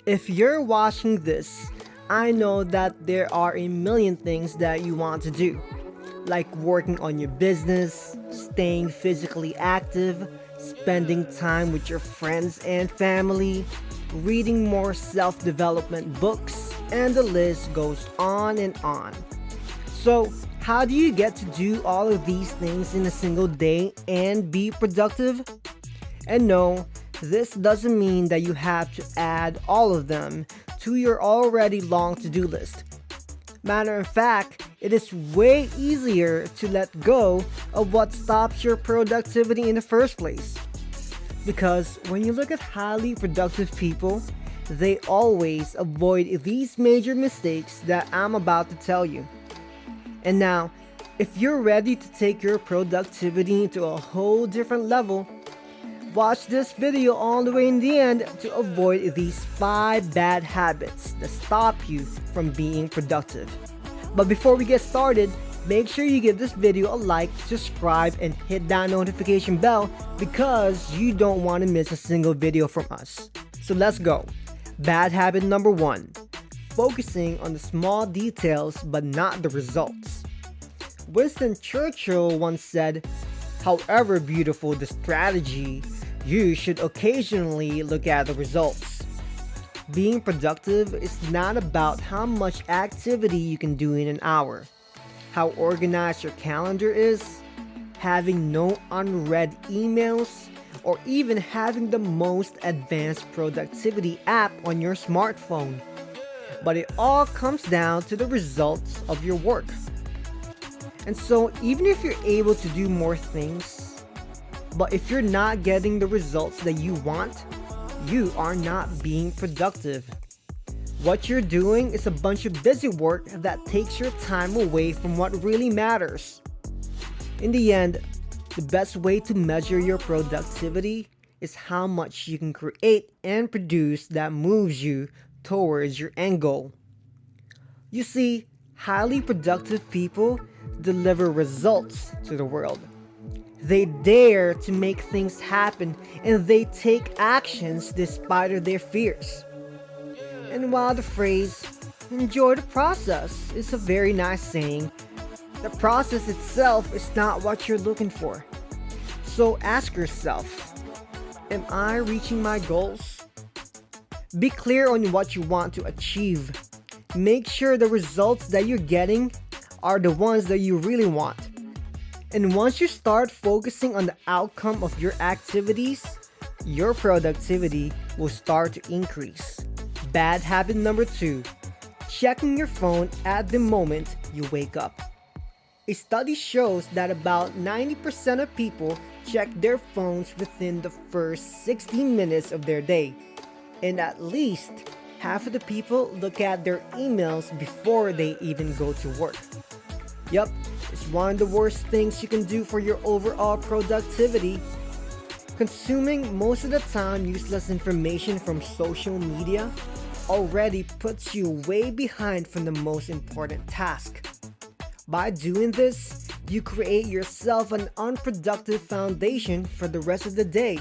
If you're watching this, I know that there are a million things that you want to do, like working on your business, staying physically active, spending time with your friends and family, reading more self development books, and the list goes on and on. So, how do you get to do all of these things in a single day and be productive? And no, this doesn't mean that you have to add all of them to your already long to do list. Matter of fact, it is way easier to let go of what stops your productivity in the first place. Because when you look at highly productive people, they always avoid these major mistakes that I'm about to tell you. And now, if you're ready to take your productivity to a whole different level, watch this video all the way in the end to avoid these 5 bad habits that stop you from being productive. But before we get started, make sure you give this video a like, subscribe, and hit that notification bell because you don't want to miss a single video from us. So let's go. Bad habit number 1. Focusing on the small details but not the results. Winston Churchill once said, "However beautiful the strategy, you should occasionally look at the results." Being productive is not about how much activity you can do in an hour, how organized your calendar is, having no unread emails, or even having the most advanced productivity app on your smartphone. But it all comes down to the results of your work. And so even if you're able to do more things, but if you're not getting the results that you want, you are not being productive. What you're doing is a bunch of busy work that takes your time away from what really matters. In the end, the best way to measure your productivity is how much you can create and produce that moves you towards your end goal. You see, highly productive people deliver results to the world. They dare to make things happen and they take actions despite of their fears. And while the phrase, "enjoy the process," is a very nice saying, the process itself is not what you're looking for. So ask yourself, am I reaching my goals? Be clear on what you want to achieve. Make sure the results that you're getting are the ones that you really want. And once you start focusing on the outcome of your activities, your productivity will start to increase. Bad habit number 2, checking your phone at the moment you wake up. A study shows that about 90% of people check their phones within the first 60 minutes of their day. And at least half of the people look at their emails before they even go to work. Yup, it's one of the worst things you can do for your overall productivity. Consuming most of the time useless information from social media already puts you way behind from the most important task. By doing this, you create yourself an unproductive foundation for the rest of the day.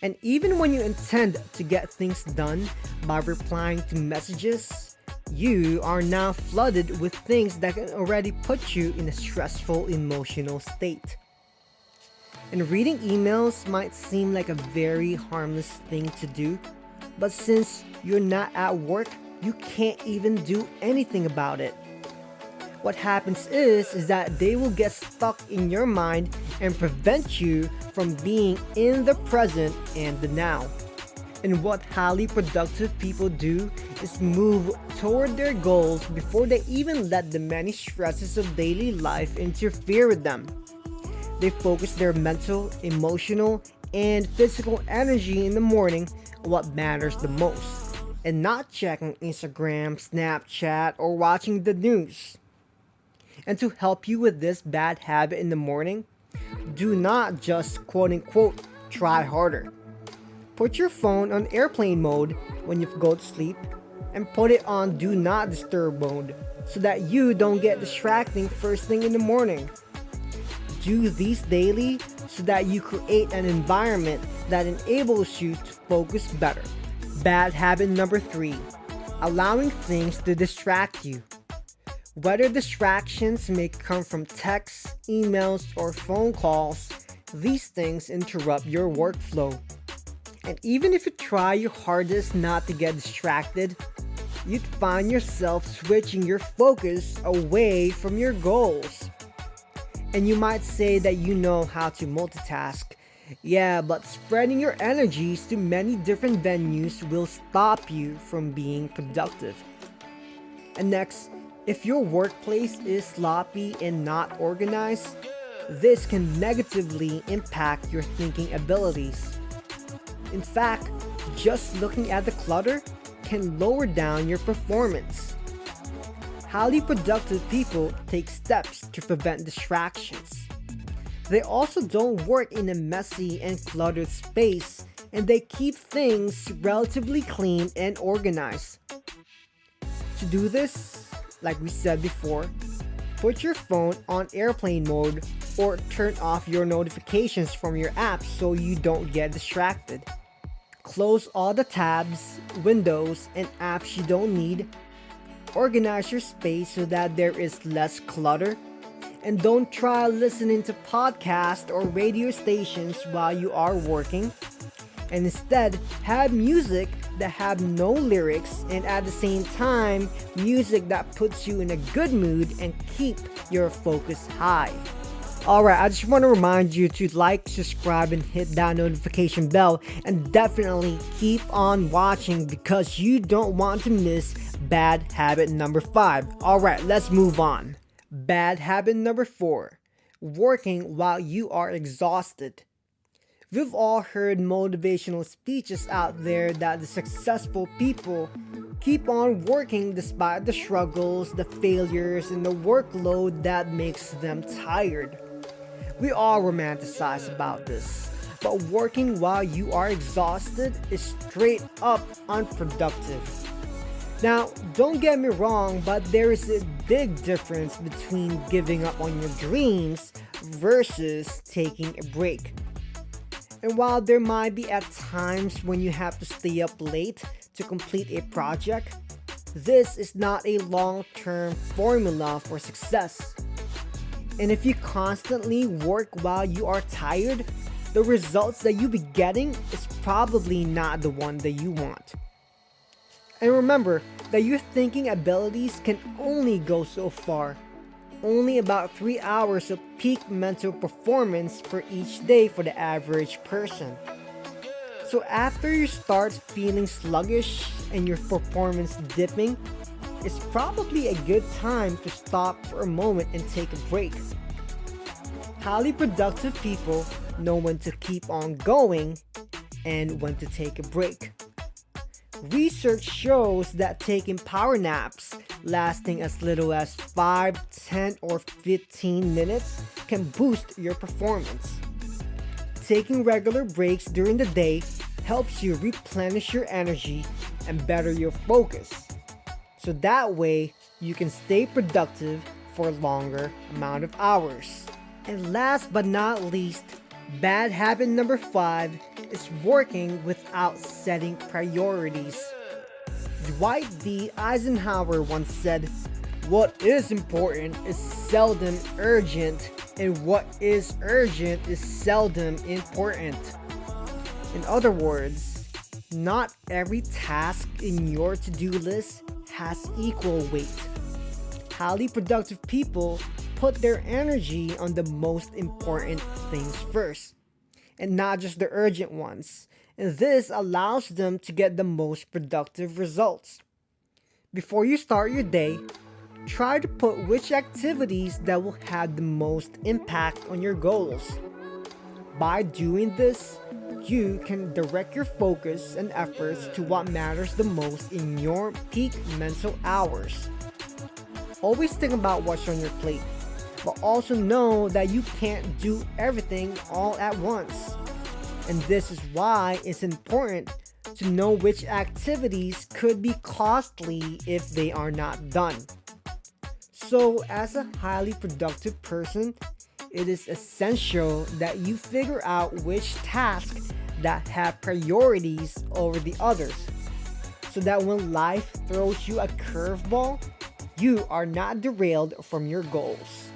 And even when you intend to get things done by replying to messages, you are now flooded with things that can already put you in a stressful emotional state. And reading emails might seem like a very harmless thing to do, but since you're not at work, you can't even do anything about it. What happens is that they will get stuck in your mind and prevent you from being in the present and the now. And what highly productive people do is move toward their goals before they even let the many stresses of daily life interfere with them. They focus their mental, emotional, and physical energy in the morning on what matters the most, and not checking Instagram, Snapchat, or watching the news. And to help you with this bad habit in the morning, do not just quote-unquote try harder. Put your phone on airplane mode when you go to sleep and put it on do not disturb mode so that you don't get distracting first thing in the morning. Do these daily so that you create an environment that enables you to focus better. Bad habit number 3, allowing things to distract you. Whether distractions may come from texts, emails, or phone calls, these things interrupt your workflow. And even if you try your hardest not to get distracted, you'd find yourself switching your focus away from your goals. And you might say that you know how to multitask. Yeah, but spreading your energies to many different venues will stop you from being productive. And next, if your workplace is sloppy and not organized, this can negatively impact your thinking abilities. In fact, just looking at the clutter can lower down your performance. Highly productive people take steps to prevent distractions. They also don't work in a messy and cluttered space, and they keep things relatively clean and organized. To do this, like we said before, put your phone on airplane mode or turn off your notifications from your apps so you don't get distracted. Close all the tabs, windows, and apps you don't need. Organize your space so that there is less clutter. And don't try listening to podcasts or radio stations while you are working. And instead, have music that have no lyrics, and at the same time, music that puts you in a good mood and keep your focus high. Alright, I just want to remind you to like, subscribe, and hit that notification bell, and definitely keep on watching because you don't want to miss bad habit number 5. Alright, let's move on. Bad habit number 4, working while you are exhausted. We've all heard motivational speeches out there that the successful people keep on working despite the struggles, the failures, and the workload that makes them tired. We all romanticize about this, but working while you are exhausted is straight up unproductive. Now, don't get me wrong, but there is a big difference between giving up on your dreams versus taking a break. And while there might be at times when you have to stay up late to complete a project, this is not a long-term formula for success. And if you constantly work while you are tired, the results that you be getting is probably not the one that you want. And remember that your thinking abilities can only go so far. Only about 3 hours of peak mental performance for each day for the average person. So after you start feeling sluggish and your performance dipping, it's probably a good time to stop for a moment and take a break. Highly productive people know when to keep on going and when to take a break. Research shows that taking power naps lasting as little as 5, 10, or 15 minutes can boost your performance. Taking regular breaks during the day helps you replenish your energy and better your focus. So that way, you can stay productive for a longer amount of hours. And last but not least, bad habit number 5 is working without setting priorities. Dwight D. Eisenhower once said, "What is important is seldom urgent, and what is urgent is seldom important." In other words, not every task in your to-do list has equal weight. Highly productive people put their energy on the most important things first, and not just the urgent ones, and this allows them to get the most productive results. Before you start your day, try to put which activities that will have the most impact on your goals. By doing this, you can direct your focus and efforts to what matters the most in your peak mental hours. Always think about what's on your plate, but also know that you can't do everything all at once. And this is why it's important to know which activities could be costly if they are not done. So, as a highly productive person, it is essential that you figure out which tasks that have priorities over the others. so that when life throws you a curveball, you are not derailed from your goals.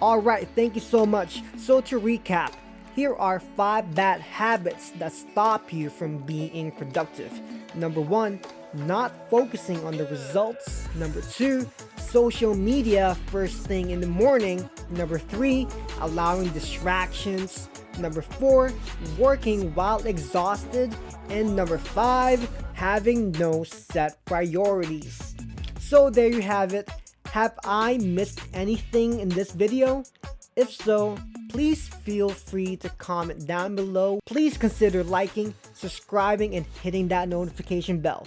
Alright, thank you so much. So to recap, here are 5 bad habits that stop you from being productive. Number 1, not focusing on the results. Number 2, social media first thing in the morning. Number 3, allowing distractions. Number 4, working while exhausted. And number 5, having no set priorities. So there you have it. Have I missed anything in this video? If so, please feel free to comment down below. Please consider liking, subscribing, and hitting that notification bell.